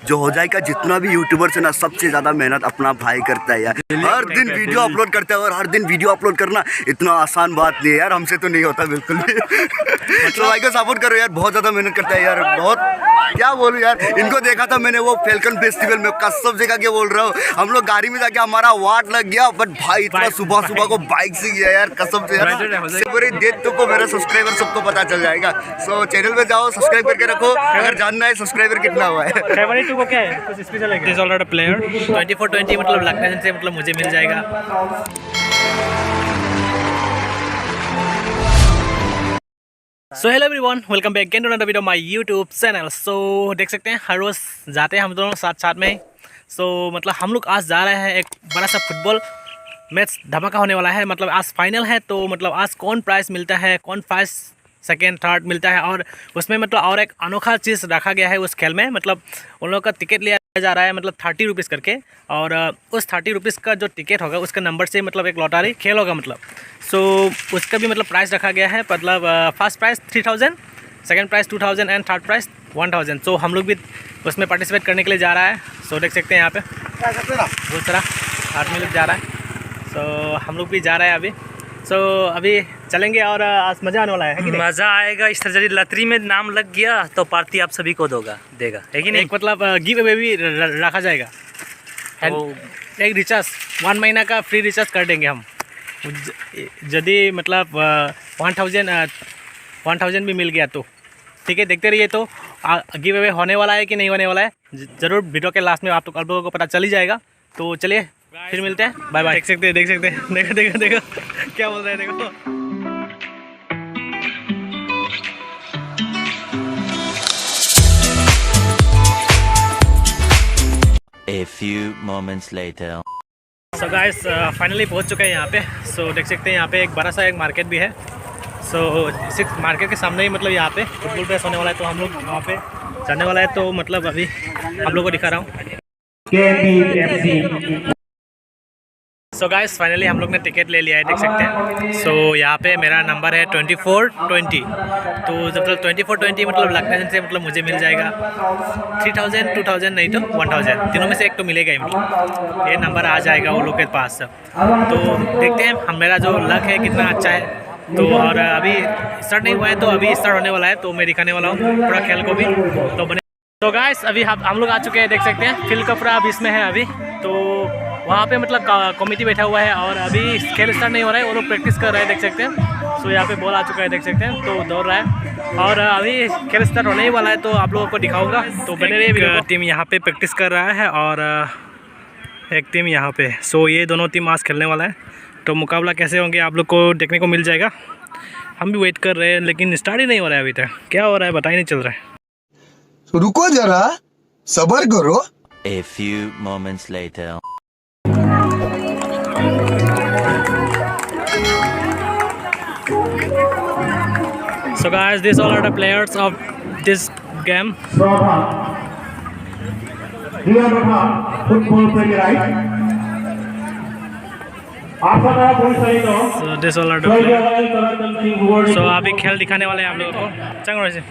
जो हो जाएगा जितना भी यूट्यूबर्स है ना, सबसे ज़्यादा मेहनत अपना भाई करता है यार। हर दिन वीडियो अपलोड करता है और हर दिन वीडियो अपलोड करना इतना आसान बात नहीं है यार, हमसे तो नहीं होता बिल्कुल भी। तो भाई को सपोर्ट करो यार, बहुत ज़्यादा मेहनत करता है यार, बहुत क्या बोलूँ यार। इनको देखा था मैंने वो फैल्कन फेस्टिवल में, कसम से क्या बोल रहा हूँ, हम लोग गाड़ी में जाके हमारा वाट लग गया, बट भाई इतना सुबह सुबह को बाइक से गया यार, कसम से यार। देख तो को मेरा सब्सक्राइबर सबको पता चल जाएगा। सो चैनल पे जाओ, सब्सक्राइब करके रखो, अगर जानना है सब्सक्राइबर कितना हुआ है। फेवरेट टू को क्या है, कुछ स्पेशल है? दिस ऑलरेडी प्लेयर 24/20 मतलब लगने से मतलब मुझे मिल जाएगा। So hello everyone, welcome back again to another video my YouTube channel. So देख सकते हैं हर रोज़ जाते हैं हम दोनों साथ साथ में। सो मतलब हम लोग आज जा रहे हैं, एक बड़ा सा फुटबॉल मैच धमाका होने वाला है। मतलब आज फाइनल है, तो मतलब आज कौन प्राइज़ मिलता है, कौन फर्स्ट सेकेंड थर्ड मिलता है, और उसमें मतलब और एक अनोखा चीज़ रखा गया है उस खेल में। मतलब उन लोगों का टिकट लिया जा रहा है, मतलब 30 रुपीज़ करके, और उस 30 रुपीज़ का जो टिकट होगा उसका नंबर से मतलब एक लॉटरी खेल होगा मतलब। सो उसका भी मतलब प्राइस रखा गया है, मतलब first price 3000, second price 2000 and third price 1000। सो हम लोग भी उसमें पार्टिसिपेट करने के लिए जा रहा है। सो देख सकते हैं यहाँ पे बहुत सारा आदमी लोग जा रहा है। सो हम लोग भी जा रहे हैं अभी। सो अभी चलेंगे और आज मज़ा आने वाला है कि नहीं? मज़ा आएगा। इस तरह लॉटरी में नाम लग गया तो पार्टी आप सभी को देगा है कि नहीं? एक मतलब गिव अवे भी रखा जाएगा। एक रिचार्ज 1 महीना का फ्री रिचार्ज कर देंगे हम, यदि मतलब 1000 भी मिल गया तो ठीक है। देखते रहिए, तो गिव अवे होने वाला है कि नहीं होने वाला है ज़रूर वीडियो के लास्ट में आप लोगों को पता चल ही जाएगा। तो चलिए फिर मिलते हैं, बाय बाय। देख सकते हैं देखो क्या बोल रहे हैं, देखो। A few moments later. So guys finally पहुंच चुके हैं यहाँ पे। सो देख सकते हैं यहाँ पे एक बड़ा सा एक मार्केट भी है। सो इस मार्केट के सामने ही मतलब यहाँ पे फुटबॉल प्लेस होने वाला है, तो हम लोग वहाँ पे जाने वाला है। तो मतलब अभी आप लोगों को दिखा रहा हूँ। सो गाइस फाइनली हम लोग ने टिकट ले लिया है, देख सकते हैं। सो यहाँ पे मेरा नंबर है 2420। तो जब तक 2420 मतलब लगने से मतलब मुझे मिल जाएगा 3000, 2000 नहीं तो 1000, तीनों में से एक तो मिलेगा ही, मतलब ये नंबर आ जाएगा वो लोग के पास। तो देखते हैं मेरा जो लक है कितना अच्छा है। तो और अभी स्टार्ट नहीं हुआ है, तो अभी स्टार्ट होने वाला है, तो मैं दिखाने वाला हूँ पूरा खेल को भी। तो बने तो गाइस अभी हम लोग आ चुके हैं, देख सकते हैं फील्ड का पूरा अभी इसमें है अभी। तो वहाँ पे मतलब कमेटी बैठा हुआ है और अभी खेल स्टार्ट नहीं हो रहा है, वो लोग प्रैक्टिस कर रहे हैं, देख सकते हैं। सो यहाँ पे बॉल आ चुका है, देख सकते हैं, तो दौड़ रहा है और अभी खेल स्टार्ट होने ही वाला है, तो आप लोगों को दिखाऊंगा। तो बने रहिए। टीम यहाँ पे प्रैक्टिस कर रहा है और एक टीम यहाँ पे। सो ये दोनों टीम आज खेलने वाला है, तो मुकाबला कैसे होंगे आप लोग को देखने को मिल जाएगा। हम भी वेट कर रहे हैं, लेकिन स्टार्ट ही नहीं हो रहा है अभी तक। क्या हो रहा है पता ही नहीं चल रहा है। रुको जरा, सब्र करो। A few moments later. So guys, these all are the players of this game. So this all are the players. So अभी खेल दिखाने वाले हैं आप लोगों को। चंग रहे हैं।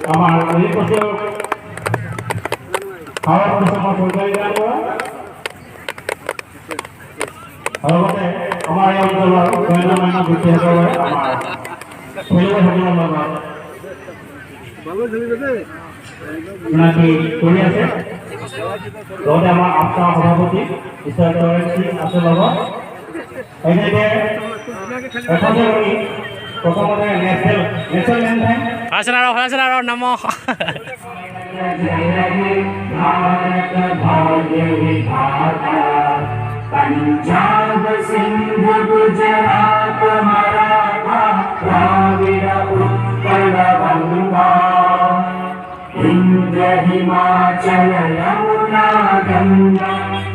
সভাপতি হাসনারাও নামো। पंजाब सिंध गुजरात मराठा द्राविड़ उत्कल गंगा विंध्य हिमाचल यमुना गंगा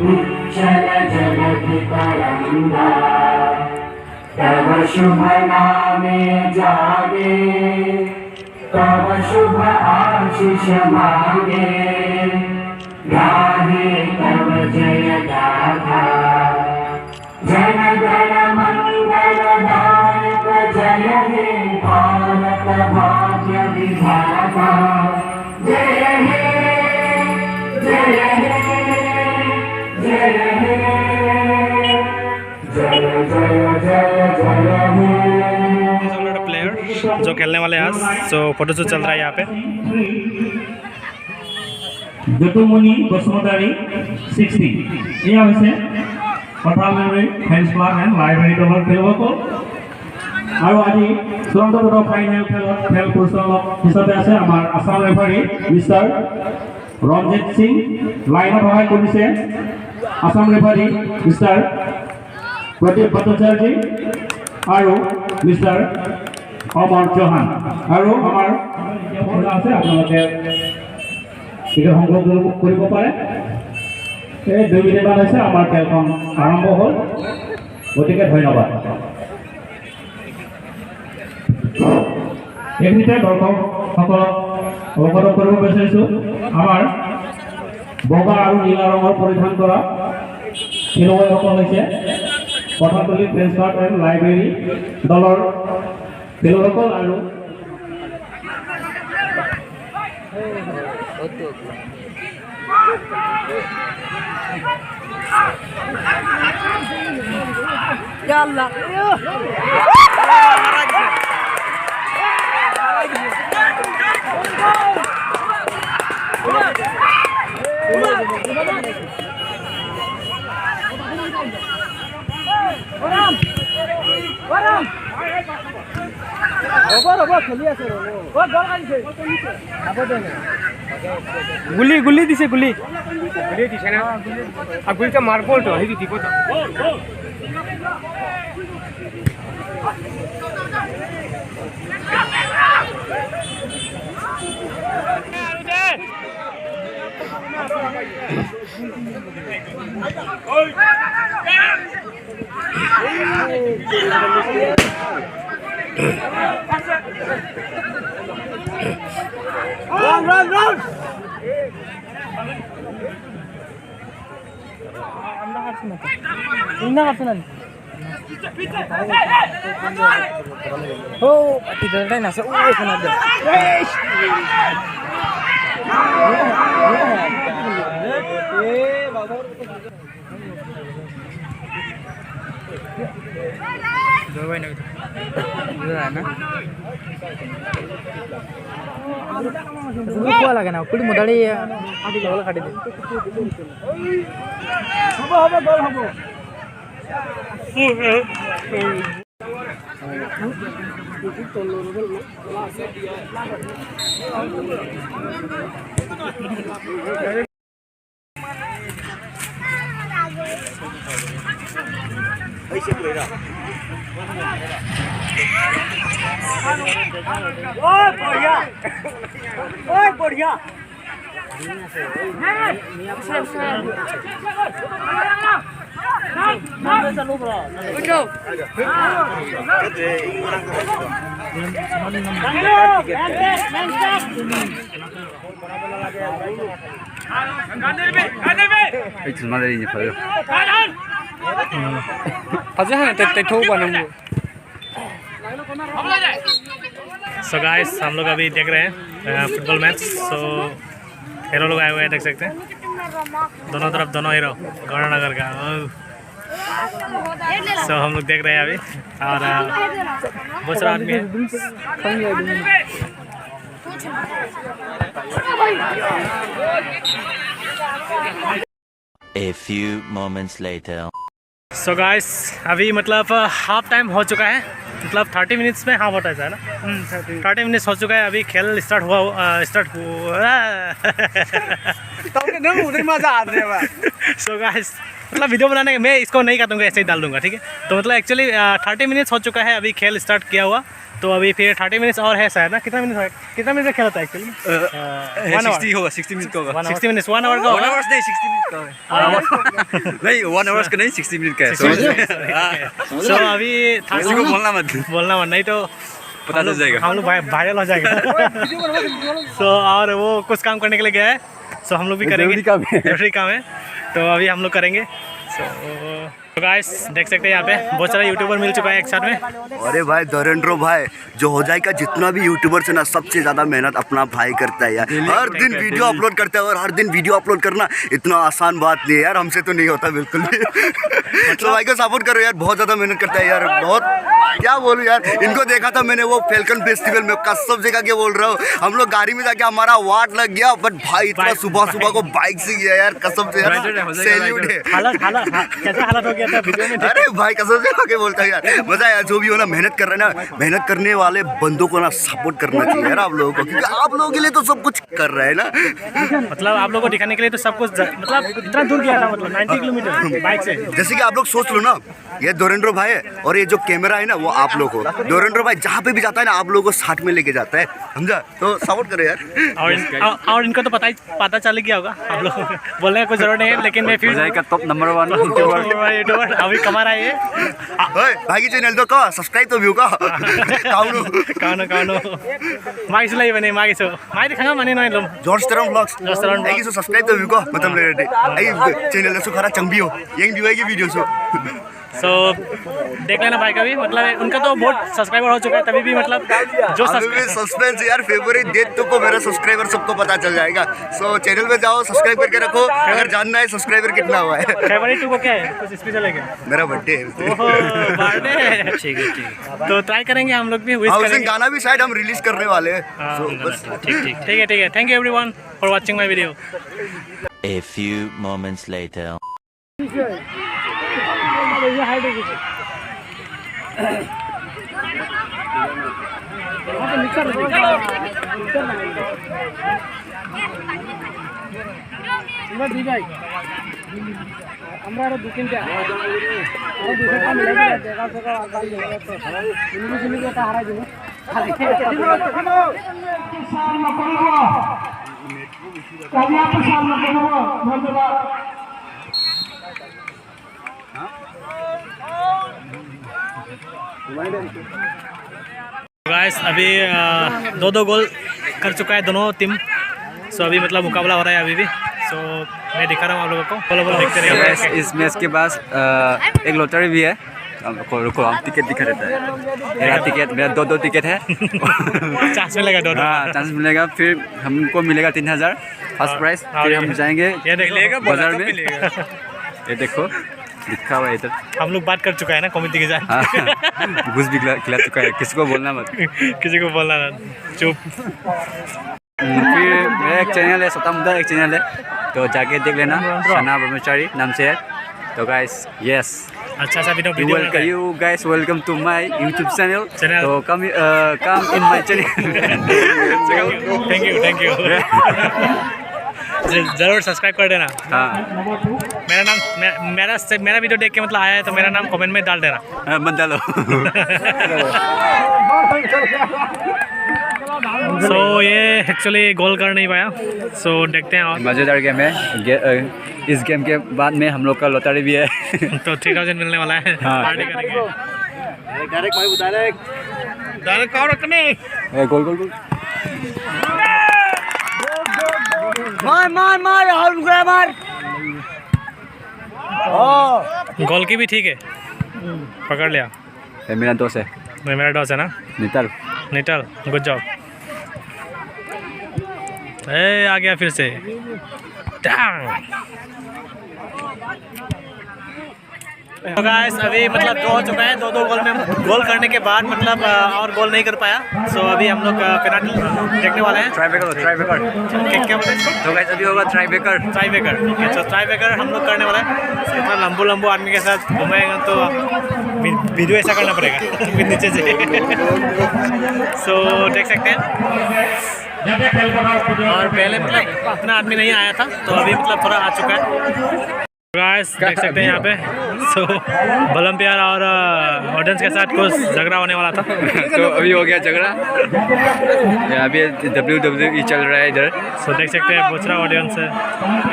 उच्चल जलधि तरंगा तव शुभ नामे जागे तव शुभ आशीष मांगे गाहे तव जय गाथा जन गण मंगलदायक जय हे भारत भाग्य विधाता जय हे जय हे जय हे जय जय जय जय हे प्लेयर जो खेलने वाले आज सो फोटो शूट चल रहा है यहाँ पे যতুমণি বসুমতাৰী 60 এয়া হৈছে পথাৰবাৰী ফেন্স ক্লাব এণ্ড লাইব্ৰেৰী দলৰ খেলুৱৈসকল আৰু আজি চূড়ান্ত পৰ্যায়ৰ ফাইনেল খেলত খেল পৰিচালক হিচাপে আছে আমাৰ আছাম ৰেফাৰী মিষ্টাৰ ৰঞ্জিত সিং লাইনত সহায় কৰিছে আছাম ৰেফাৰী মিষ্টাৰ প্ৰদীপ ভট্টাচাৰ্যী আৰু মিষ্টাৰ অমৰ চৌহান আৰু আমাৰ আছে আপোনালোকে টিকেট সংগ্ৰহ কৰিব পাৰে এই 2 মিনিট মান হৈছে আমাৰ খেলখন আৰম্ভ হ'ল গতিকে ধন্যবাদ এইখিনিতে দৰ্শকসকলক অৱগত কৰিব বিচাৰিছোঁ আমাৰ বগা আৰু নীলা ৰঙৰ পৰিধান কৰা খেলুৱৈসকল হৈছে পথাৰতলী ফ্ৰেঞ্চ ক্লাব এণ্ড লাইব্ৰেৰী দলৰ খেলুৱৈসকল আৰু গুলি গুলি দিছে গুলি গুলি দিছে না আর গুলিটা মারবো তো এই দিব তো run Inna Arsenal oh tidak ada nasa kena ada Dua ini itu. Dua na. Dua lagi na. Kuli modali adi level kadi de. Habo gol habo. बढ़िया सो गाइस हम लोग अभी देख रहे हैं फुटबॉल मैच सो हीरो लोग आए हुए हैं देख सकते हैं दोनों तरफ दोनों हीरो गौरनगर का सो हम लोग देख रहे हैं अभी और बहुत सारा आदमी है A few moments later. So guys अभी मतलब हाफ टाइम हो चुका है मतलब 30 मिनट्स में हाफ होता है ना 30 मिनट्स हो चुका है अभी खेल स्टार्ट हुआ सो गाइस मतलब वीडियो बनाने मैं इसको नहीं काटूंगा ऐसे ही डाल दूंगा ठीक है तो मतलब एक्चुअली 30 मिनट्स हो चुका है अभी खेल स्टार्ट किया हुआ तो अभी फिर 30 मिनट्स और है शायद ना कितना मिनट का खेल होता है एक्चुअली 60 होगा 60 मिनट का होगा 60 मिनट्स 1 आवर का 1 आवर्स नहीं 60 मिनट का नहीं 1 आवर्स का नहीं 60 मिनट का है सो अभी किसी को बोलना मत नहीं तो पता चल जाएगा। हम लोग वायरल हो जाएगा। सो और वो कुछ काम करने के लिए गया है, सो हम लोग भी करेंगे। जरूरी काम है तो अभी हम लोग करेंगे। तो गाइस देख सकते हैं यहाँ पे बहुत सारा यूट्यूबर मिल चुका है एक साथ में। अरे भाई धरेंद्र भाई जो हो जाएगा जितना भी यूट्यूबर है ना सबसे ज़्यादा मेहनत अपना भाई करता है यार। हर दिन वीडियो अपलोड करता है और हर दिन वीडियो अपलोड करना इतना आसान बात नहीं है यार, हमसे तो नहीं होता बिल्कुल भी। तो भाई को सपोर्ट करो यार, बहुत ज़्यादा मेहनत करता है यार, बहुत क्या बोलूँ यार। इनको देखा था मैंने वो फैल्कन फेस्टिवल में, कसम से के बोल रहा हूँ, हम लोग गाड़ी में जाके हमारा वाट लग गया, बट भाई इतना सुबह को बाइक से गया यार, कसम से यार सैल्यूट है। कैसा हालत हो गया था वीडियो में? अरे भाई कसम से आके बोलता है यार, मजा यार। जो भी हो ना मेहनत कर रहे हैं ना, मेहनत करने वाले बंदों को ना सपोर्ट करना चाहिए यार आप लोगों को, क्योंकि आप लोगों के लिए तो सब कुछ कर रहे हैं ना। मतलब आप लोगों को दिखाने के लिए तो सब कुछ, मतलब इतना दूर गया था, मतलब 90 किलोमीटर बाइक से। जैसे कि आप लोग सोच लो ना, ये धरेंद्र भाई है और ये जो कैमरा है ना वो आप लोग हो। धरेंद्र भाई जहाँ पे भी जाता है ना आप लोगों को साथ में लेके जाता है, समझा? तो सपोर्ट करो यार। और इनको तो पता चल गया होगा, आप लोग बोलने का कोई जरूरत नहीं है, लेकिन मैं फिर जाएगा टॉप नंबर 1 यूट्यूबर अभी कमा रहा है ये। भाई की चैनल तो का सब्सक्राइब तो व्यू का काउनो मागिसो लाई भने मागिसो माइ दिखांगा माने नय लम जॉर्ज तरम व्लॉग्स आई की सब्सक्राइब तो व्यू का मतलब ले रहे आई चैनल सो खरा चंबियो यंग व्यू की वीडियो सो। सो देख लेना भाई का भी, मतलब उनका तो बहुत सब्सक्राइबर हो चुका है, तभी भी मतलब जो सस्पेंस यार, फेवरेट डेट तो को मेरा सब्सक्राइबर सबको पता चल जाएगा। सो चैनल पे जाओ, सब्सक्राइब करके रखो, अगर जानना है सब्सक्राइबर कितना हुआ है। फेवरेट टू को क्या है, कुछ स्पेशल है क्या? मेरा बर्थडे है। ओहो बर्थडे, ठीक है तो ट्राई करेंगे हम लोग भी, विश करेंगे। गाना भी शायद हम रिलीज करने वाले हैं। ठीक है thank you everyone for watching my video. A few moments later. আমরা আরো 2-3টা আরো 2-3টা মিলাই দিলে দেখা দেখা আগাল হবে তো ইংলিশ এটা হারাই দিব সামনে করব কাজে আপনি সামনে করব ধন্যবাদ। गाइस अभी 2-2 गोल कर चुका है दोनों टीम। सो अभी मतलब मुकाबला हो रहा है अभी भी। सो मैं दिखा रहा हूँ आप लोगों को, बोलो देखते रहिए। इस मैच के बाद एक लॉटरी भी है, रुको हम टिकट दिखा देता है। मेरा टिकट, मेरा 2 टिकट है। चांस मिलेगा 2। हाँ चांस मिलेगा, फिर हमको मिलेगा 3000 फर्स्ट प्राइस। फिर हम जाएंगे बाजार में, ये देखो लिखा हुआ है इधर। हम लोग बात कर चुका है ना कमेटी के साथ। घुस भी खिला चुका है, किसी को बोलना मत। किसी को बोलना ना, चुप। फिर मेरा एक चैनल है, छोटा मुद्दा एक चैनल है, तो जाके देख लेना, सना ब्रह्मचारी नाम से है। तो गाइस यस, अच्छा सा video you guys welcome to my YouTube channel. तो come in my channel. Thank you जरूर सब्सक्राइब कर देना। हाँ मेरा नाम मेरा वीडियो देख के मतलब आया है तो मेरा नाम कमेंट में डाल देना। मत डालो। सो ये एक्चुअली गोल कर नहीं पाया, सो देखते हैं और मज़ेदार गेम है। इस गेम के बाद में हम लोग का लॉटरी भी है। तो 3000 मिलने वाला है। हाँ। पार्टी करेंगे। डायरेक्ट और रखने गोल गोल गोल मार गोल की भी ठीक है, पकड़ लिया। मेरा दोस्त है, मेरा डॉस है ना, निटल गुड जॉब। आ गया फिर से। तो गाइस अभी मतलब ड्रॉ हो चुका है 2-2 गोल में। गोल करने के बाद मतलब और गोल नहीं कर पाया। सो अभी हम लोग पेनल्टी देखने वाले हैं। ट्राईबेकर क्या बोलते हैं? तो गाइस अभी होगा ट्राईबेकर। ठीक है, तो ट्राईबेकर हम लोग करने वाला है। इतना लंबू आदमी के साथ घुमाएगा तो वीडियो ऐसा करना पड़ेगा फिर नीचे से। सो देख सकते हैं। और पहले मतलब इतना आदमी नहीं आया था, तो अभी मतलब थोड़ा आ चुका है। गाइस देख सकते हैं यहाँ पे सो ओलंपियर और ऑडियंस के साथ कुछ झगड़ा होने वाला था। तो अभी हो गया झगड़ा। अभी WWE चल रहा है इधर। सो देख सकते हैं बहुत सारा ऑडियंस है।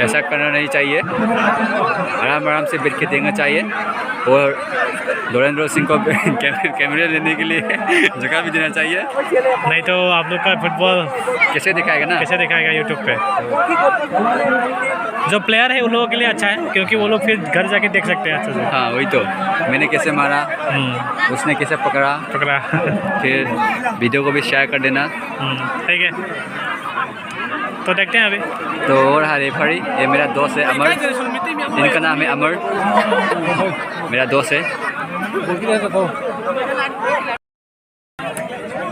ऐसा करना नहीं चाहिए, आराम आराम से बैठ के देखना चाहिए। और लोरेंद्र सिंह को कैमरे लेने के लिए जगह भी देना चाहिए, नहीं तो आप लोग का फुटबॉल कैसे दिखाएगा ना, कैसे दिखाएगा यूट्यूब पे। जो प्लेयर है उन लोगों के लिए अच्छा है, क्योंकि वो लोग फिर घर जाके देख सकते हैं अच्छे से। हाँ वही तो, मैंने कैसे मारा, उसने कैसे पकड़ा फिर वीडियो को भी शेयर कर देना। ठीक है, तो देखते हैं अभी। तो और हाँ रेफरी, ये मेरा दोस्त है अमर, इनका नाम है अमर, मेरा दोस्त है।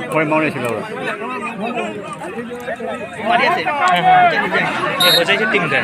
और मौन से लोग ये हो जाएगी टीम का।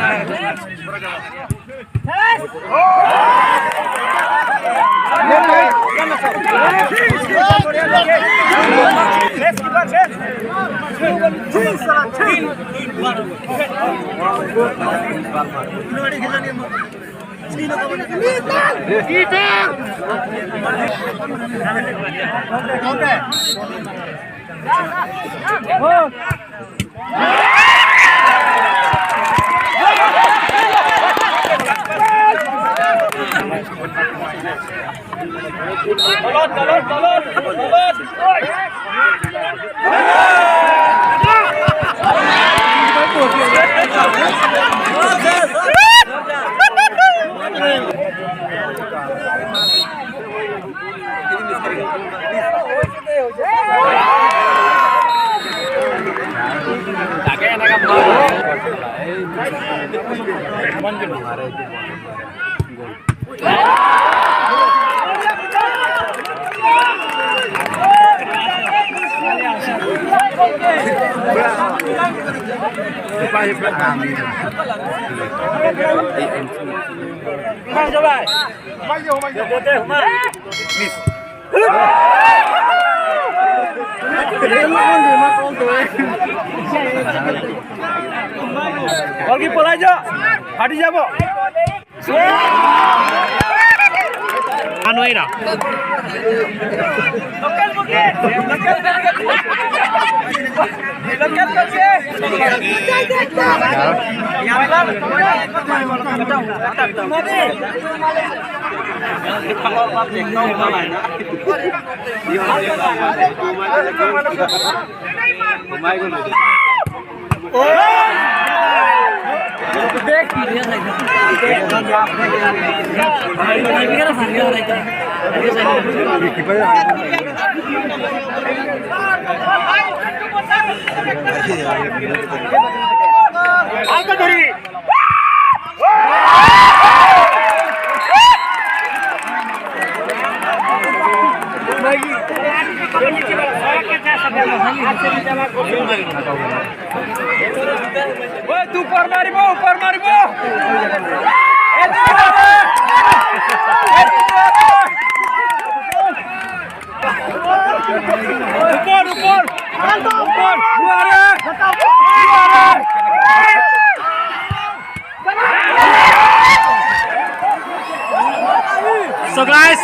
सो गाइस,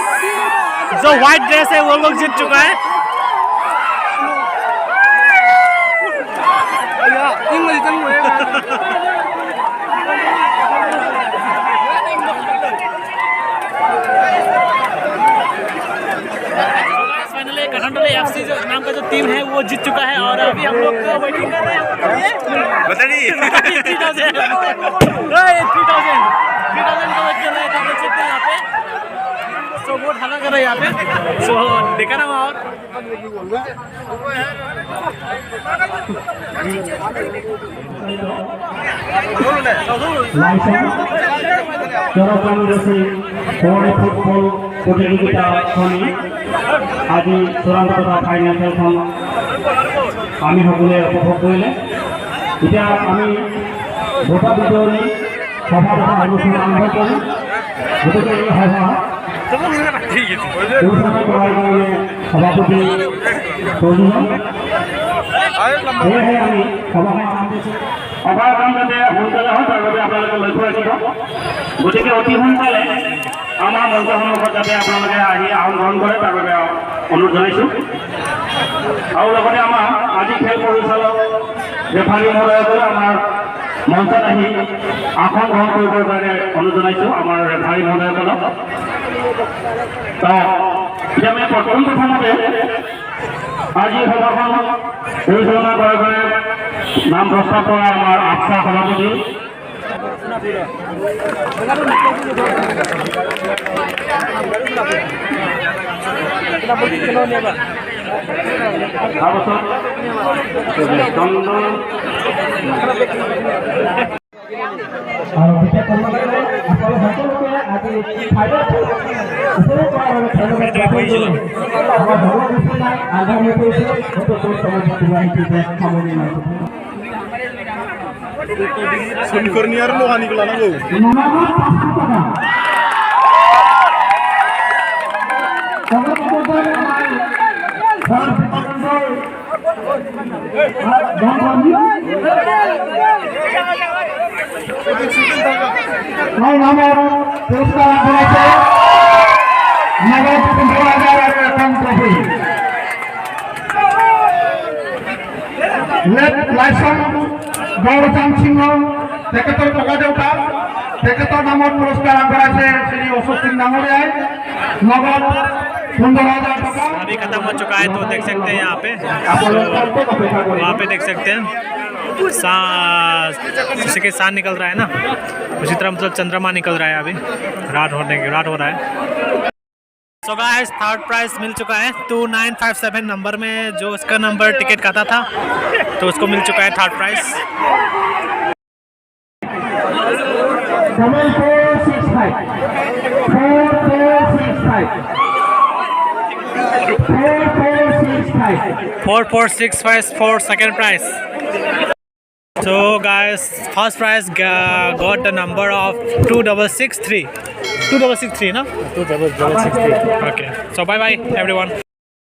जो व्हाइट ड्रेस है वो लोग जीत चुका है। फाइनली कठंडोली एफसी जो नाम का जो टीम है वो जीत चुका है, और अभी हम लोग वेटिंग कर रहे हैं। बता नहीं 3000 का वेट कर रहे हैं, देख सकते हैं यहाँ पे। सो बहुत हल्ला कर रहे हैं यहाँ पे। सो देखा ना वहाँ ফুটবল প্ৰতিযোগিতা আজি চূড়ান্ত ফাইনেল খেলখন আমি সকলোৱে উপভোগ কৰিলে। এতিয়া আমি ভোটা বিতৰণী সভা তথা অনুষ্ঠান আৰম্ভ কৰিম। গতিকে এই সভা পৰিচালনা কৰাৰ কাৰণে সভাপতি প্ৰয়োজন। সেয়েহে আমি সভাখন আৰম্ভ কৰিছোঁ। সভাখন যাতে সোনকালে হয় তাৰ বাবে আপোনালোকে লক্ষ্য ৰাখিব। গতিকে অতি সোনকালে আমাৰ মঞ্চৰ সন্মুখত যাতে আপোনালোকে আহি আহৰণ গ্ৰহণ কৰে তাৰ বাবে অনুৰোধ জনাইছোঁ। আৰু লগতে আমাৰ আজি খেল পৰিচালক ৰেফাৰী মহোদয়সকলে আমাৰ মঞ্চত আহি আসন গ্ৰহণ কৰিবৰ কাৰণে অনুৰোধ জনাইছোঁ আমাৰ ৰেফাৰী মহোদয়সকলক। এতিয়া আমি প্ৰথমতে আজি সভাখন পৰিচালনা কৰাৰ কাৰণে নাম প্ৰস্তাৱ কৰা আমাৰ আফছা সভাপতি আৰু বিশেষ কৰিবলৈ আপোনালোক সকলোকে আজি ফাইনেল উপভোগ কৰাৰ বাবে ধন্যবাদ জ্ঞাপন কৰিলোঁ। আমাৰ ভগৱান নাই আন্ধাৰ হৈ পৰিছে সেইটো সময় হিচাপে সামৰণি মাৰিছোঁ। পুরস্কার আগবঢ়াইছে নগদ 15,000 আৰু এখন ট্ৰফি। লাইচন গৌৰচান্দ সিংহ তেখেতৰ ককা দেউতা তেখেতৰ নামত পুৰস্কাৰ আগবঢ়াইছে শ্ৰী অশোক সিং ডাঙৰীয়াই নগদ 15,000 টকা। अभी खत्म हो चुका है तो देख सकते हैं यहाँ पे, वहाँ पे देख सकते हैं जैसे कि सान निकल रहा है ना, उसी तरह मतलब चंद्रमा निकल रहा है। अभी रात हो रहा है। सो गाइस थर्ड प्राइज मिल चुका है 2957 नंबर में, जो उसका नंबर टिकट काटा था तो उसको मिल चुका है third prize. 4465 for second prize. So guys, first prize got the number of 2663. 2663, no? 2663. Okay. So bye bye everyone.